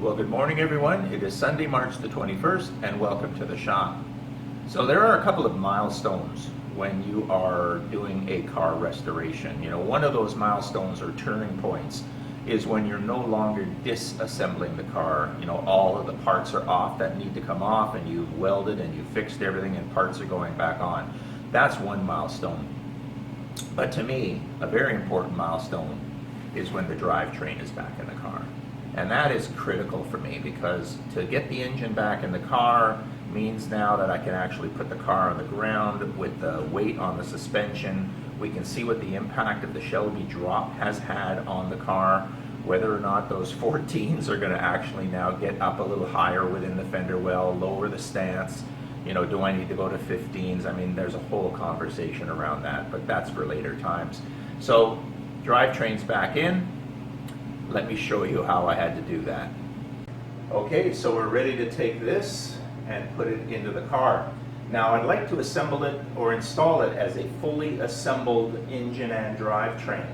Well, good morning, everyone. It is Sunday, March the 21st, and welcome to the shop. So there are a couple of milestones when you are doing a car restoration. You know, one of those milestones or turning points is when you're no longer disassembling the car. You know, all of the parts are off that need to come off, and you've welded and you've fixed everything and parts are going back on. That's one milestone. But to me, a very important milestone is when the drivetrain is back in the car. And that is critical for me, because to get the engine back in the car means now that I can actually put the car on the ground with the weight on the suspension. We can see what the impact of the Shelby drop has had on the car, whether or not those 14s are going to actually now get up a little higher within the fender well, lower the stance. You know, do I need to go to 15s? I mean, there's a whole conversation around that, but that's for later times. So, drivetrain's back in. Let me show you how I had to do that. Okay, so we're ready to take this and put it into the car. Now, I'd like to assemble it or install it as a fully assembled engine and drivetrain.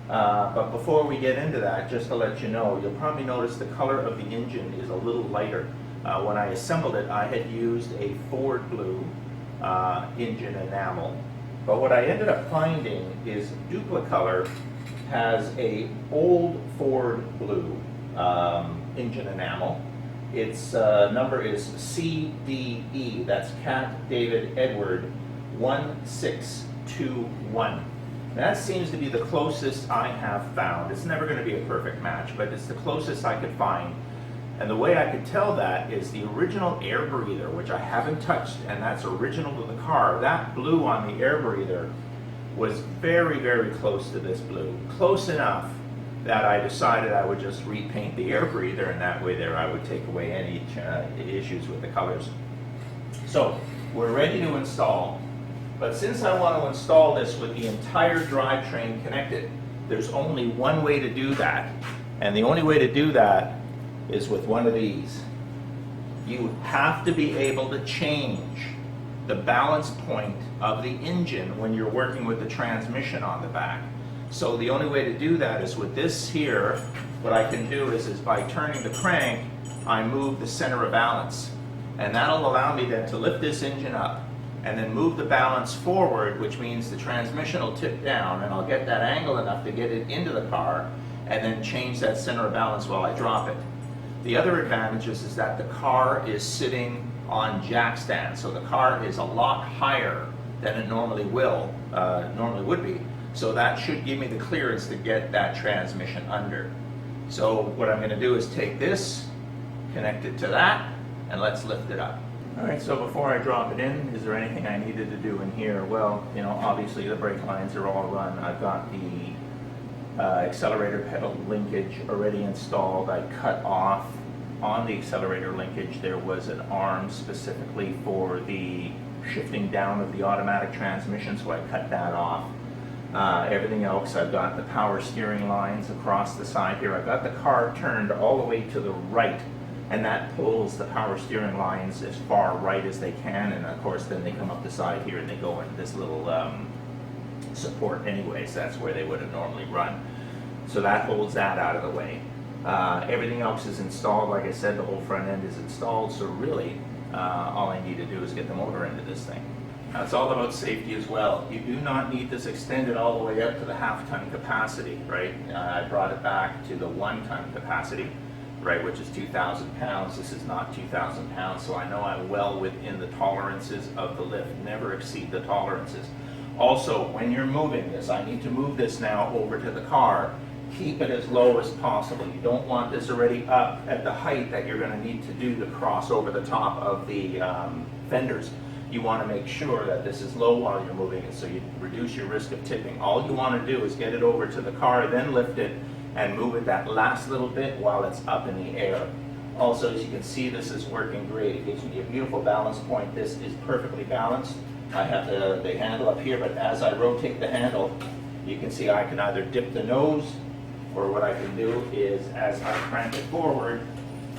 But before we get into that, just to let you know, you'll probably notice the color of the engine is a little lighter. When I assembled it, I had used a Ford blue engine enamel. But what I ended up finding is Duplicolor has a old Ford blue engine enamel. Its number is CDE, that's Cat David Edward 1621. That seems to be the closest I have found. It's never going to be a perfect match, but it's the closest I could find. And the way I could tell that is the original air breather, which I haven't touched, and that's original to the car. That blue on the air breather was very, very close to this blue. Close enough that I decided I would just repaint the air breather, and that way there I would take away any issues with the colors. So we're ready to install, but since I want to install this with the entire drivetrain connected, there's only one way to do that. And the only way to do that is with one of these. You have to be able to change the balance point of the engine when you're working with the transmission on the back. So the only way to do that is with this here. What I can do is by turning the crank, I move the center of balance. And that'll allow me then to lift this engine up and then move the balance forward, which means the transmission will tip down, and I'll get that angle enough to get it into the car and then change that center of balance while I drop it. The other advantage is that the car is sitting on jack stand, so the car is a lot higher than it normally would be. So that should give me the clearance to get that transmission under. So what I'm going to do is take this, connect it to that, and let's lift it up. All right, so before I drop it in, is there anything I needed to do in here? Well, you know, obviously the brake lines are all run. I've got the accelerator pedal linkage already installed. I cut off on the accelerator linkage. There was an arm specifically for the shifting down of the automatic transmission, so I cut that off. Everything else, I've got the power steering lines across the side here. I've got the car turned all the way to the right, and that pulls the power steering lines as far right as they can, and of course then they come up the side here and they go into this little support anyways. That's where they would have normally run. So that holds that out of the way. Everything else is installed. Like I said, the whole front end is installed, so really all I need to do is get the motor into this thing. Now, it's all about safety as well. You do not need this extended all the way up to the half-ton capacity, right? I brought it back to the 1-ton capacity, right, which is 2,000 pounds. This is not 2,000 pounds, so I know I'm well within the tolerances of the lift. Never exceed the tolerances. Also, when you're moving this, I need to move this now over to the car. Keep it as low as possible. You don't want this already up at the height that you're going to need to do to cross over the top of the fenders. You want to make sure that this is low while you're moving it, so you reduce your risk of tipping. All you want to do is get it over to the car, then lift it and move it that last little bit while it's up in the air. Also, as you can see, this is working great. It gives me a beautiful balance point. This is perfectly balanced. I have the handle up here, but as I rotate the handle, you can see I can either dip the nose, or what I can do is, as I crank it forward,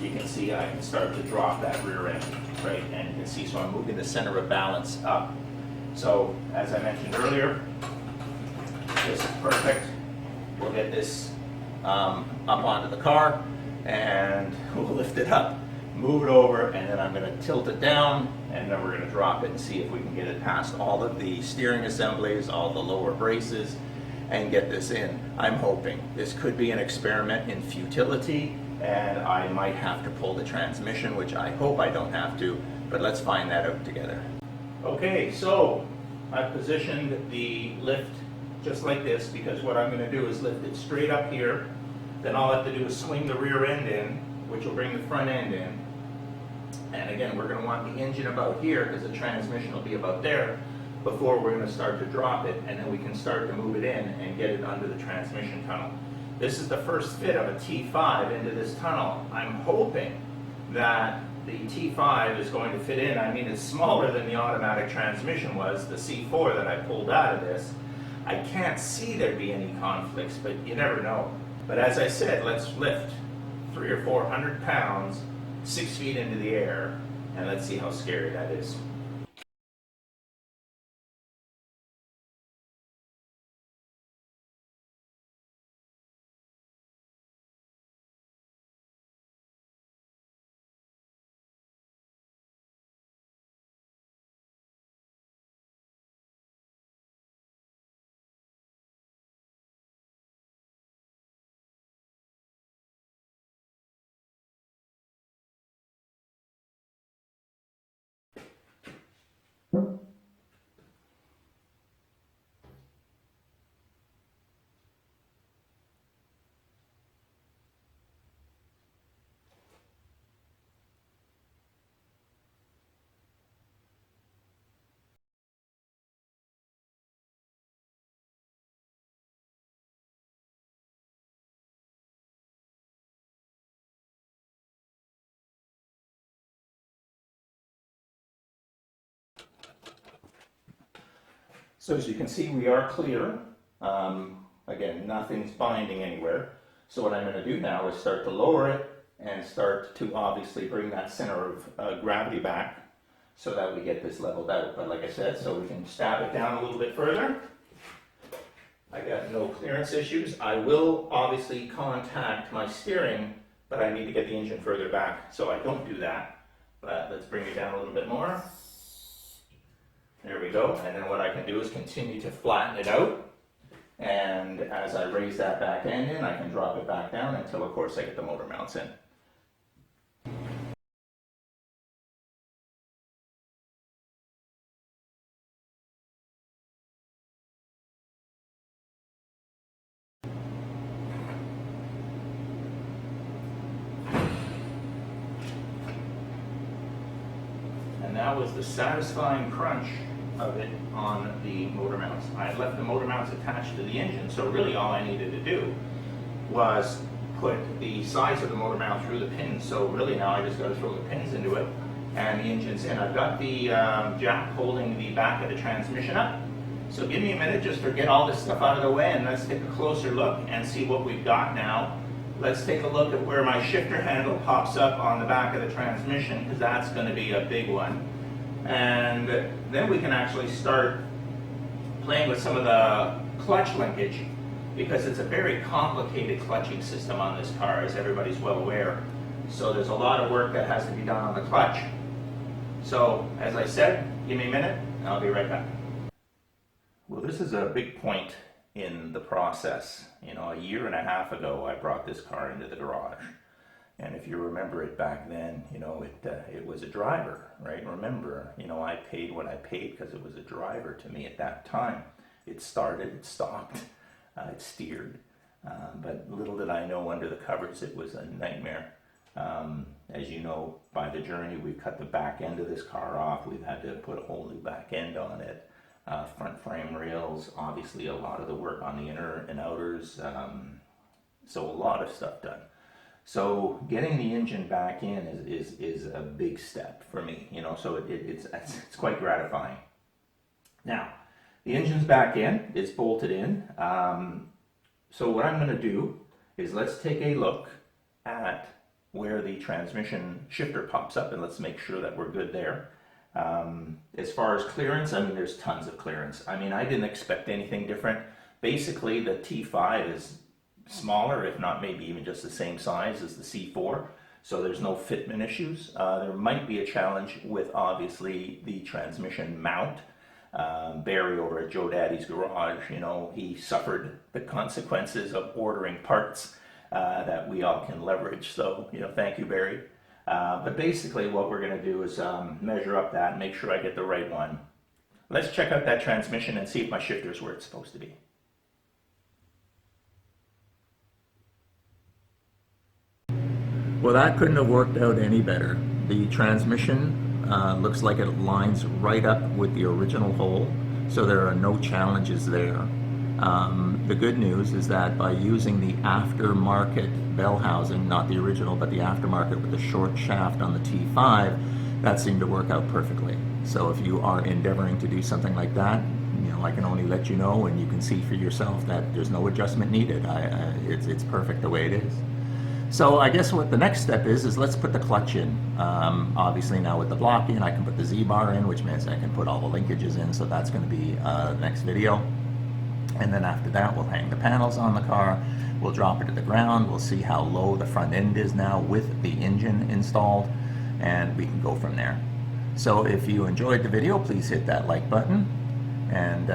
you can see I can start to drop that rear end, right? And you can see, so I'm moving the center of balance up. So, as I mentioned earlier, this is perfect. We'll get this up onto the car, and lift it up, move it over, and then I'm going to tilt it down, and then we're going to drop it and see if we can get it past all of the steering assemblies, all the lower braces, and get this in. I'm hoping. This could be an experiment in futility, and I might have to pull the transmission, which I hope I don't have to, but let's find that out together. Okay, so I've positioned the lift just like this, because what I'm going to do is lift it straight up here. Then all I have to do is swing the rear end in, which will bring the front end in. And again, we're going to want the engine about here, because the transmission will be about there, before we're going to start to drop it, and then we can start to move it in and get it under the transmission tunnel. This is the first fit of a T5 into this tunnel. I'm hoping that the T5 is going to fit in. I mean, it's smaller than the automatic transmission was, the C4 that I pulled out of this. I can't see there be any conflicts, but you never know. But as I said, let's lift 300 or 400 pounds 6 feet into the air, and let's see how scary that is. So as you can see, we are clear. Again, nothing's binding anywhere. So what I'm going to do now is start to lower it and start to obviously bring that center of gravity back so that we get this leveled out. But like I said, so we can stab it down a little bit further. I got no clearance issues. I will obviously contact my steering, but I need to get the engine further back, so I don't do that. But let's bring it down a little bit more. There we go. And then what I can do is continue to flatten it out. And as I raise that back end in, I can drop it back down until, of course, I get the motor mounts in. And that was the satisfying crunch of it on the motor mounts. I had left the motor mounts attached to the engine, so really all I needed to do was put the sides of the motor mount through the pins. So really now I just got to throw the pins into it and the engine's in. I've got the jack holding the back of the transmission up. So give me a minute just to get all this stuff out of the way, and let's take a closer look and see what we've got now. Let's take a look at where my shifter handle pops up on the back of the transmission, because that's going to be a big one. And then we can actually start playing with some of the clutch linkage, because it's a very complicated clutching system on this car, as everybody's well aware. So there's a lot of work that has to be done on the clutch. So as I said, give me a minute and I'll be right back. Well, this is a big point in the process. You know, 1.5 years ago I brought this car into the garage. And if you remember it back then, you know, it was a driver, right? Remember, you know, I paid what I paid because it was a driver to me at that time. It started, it stopped, it steered. But little did I know under the covers it was a nightmare. As you know, by the journey, we've cut the back end of this car off. We've had to put a whole new back end on it. Front frame rails, obviously a lot of the work on the inner and outers. So a lot of stuff done. So getting the engine back in is a big step for me, you know, so it's quite gratifying. Now, the engine's back in, it's bolted in. So what I'm going to do is let's take a look at where the transmission shifter pops up, and let's make sure that we're good there. As far as clearance, I mean, there's tons of clearance. I mean, I didn't expect anything different. Basically, the T5 is smaller, if not maybe even just the same size as the C4. so there's no fitment issues. There might be a challenge with obviously the transmission mount. Barry over at Joe Daddy's Garage, you know, he suffered the consequences of ordering parts that we all can leverage. So, you know, thank you, Barry. But basically what we're going to do is measure up that and make sure I get the right one. Let's check out that transmission and see if my shifter's where it's supposed to be. Well, that couldn't have worked out any better. The transmission looks like it lines right up with the original hole, so there are no challenges there. The good news is that by using the aftermarket bell housing, not the original, but the aftermarket with the short shaft on the T5, that seemed to work out perfectly. So if you are endeavoring to do something like that, you know, I can only let you know, and you can see for yourself that there's no adjustment needed. It's perfect the way it is. So I guess what the next step is let's put the clutch in. Obviously now with the blocking, I can put the Z-bar in, which means I can put all the linkages in, so that's going to be the next video. And then after that, we'll hang the panels on the car, we'll drop it to the ground, we'll see how low the front end is now with the engine installed, and we can go from there. So if you enjoyed the video, please hit that like button, and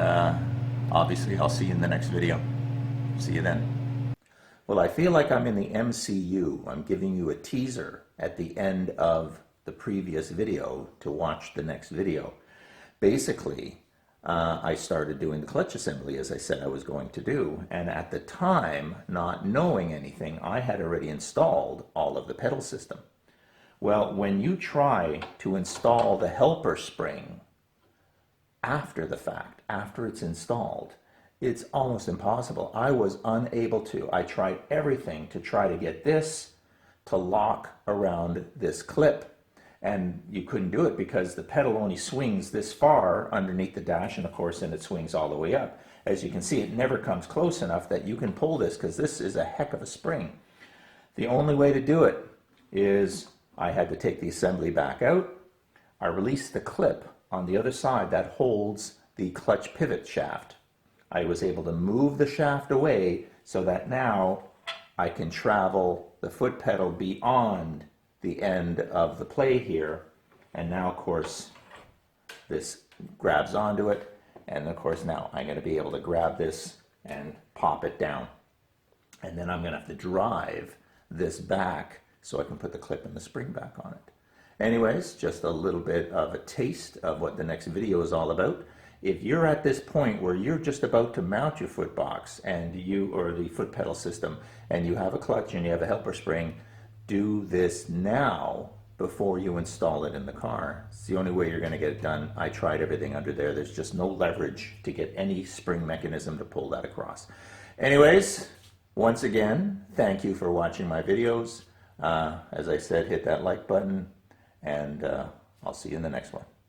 obviously I'll see you in the next video. See you then. Well, I feel like I'm in the MCU. I'm giving you a teaser at the end of the previous video to watch the next video. Basically, I started doing the clutch assembly as I said I was going to do, and at the time, not knowing anything, I had already installed all of the pedal system. Well, when you try to install the helper spring after the fact, after it's installed, it's almost impossible. I was unable to. I tried everything to try to get this to lock around this clip, and you couldn't do it because the pedal only swings this far underneath the dash, and of course then it swings all the way up. As you can see, it never comes close enough that you can pull this, because this is a heck of a spring. The only way to do it is I had to take the assembly back out. I released the clip on the other side that holds the clutch pivot shaft. I was able to move the shaft away so that now I can travel the foot pedal beyond the end of the play here, and now of course this grabs onto it, and of course now I'm going to be able to grab this and pop it down, and then I'm going to have to drive this back so I can put the clip and the spring back on it. Anyways, just a little bit of a taste of what the next video is all about. If you're at this point where you're just about to mount your foot box and or the foot pedal system, and you have a clutch and you have a helper spring, do this now before you install it in the car. It's the only way you're going to get it done. I tried everything under there. There's just no leverage to get any spring mechanism to pull that across. Anyways, once again, thank you for watching my videos. As I said, hit that like button, and I'll see you in the next one.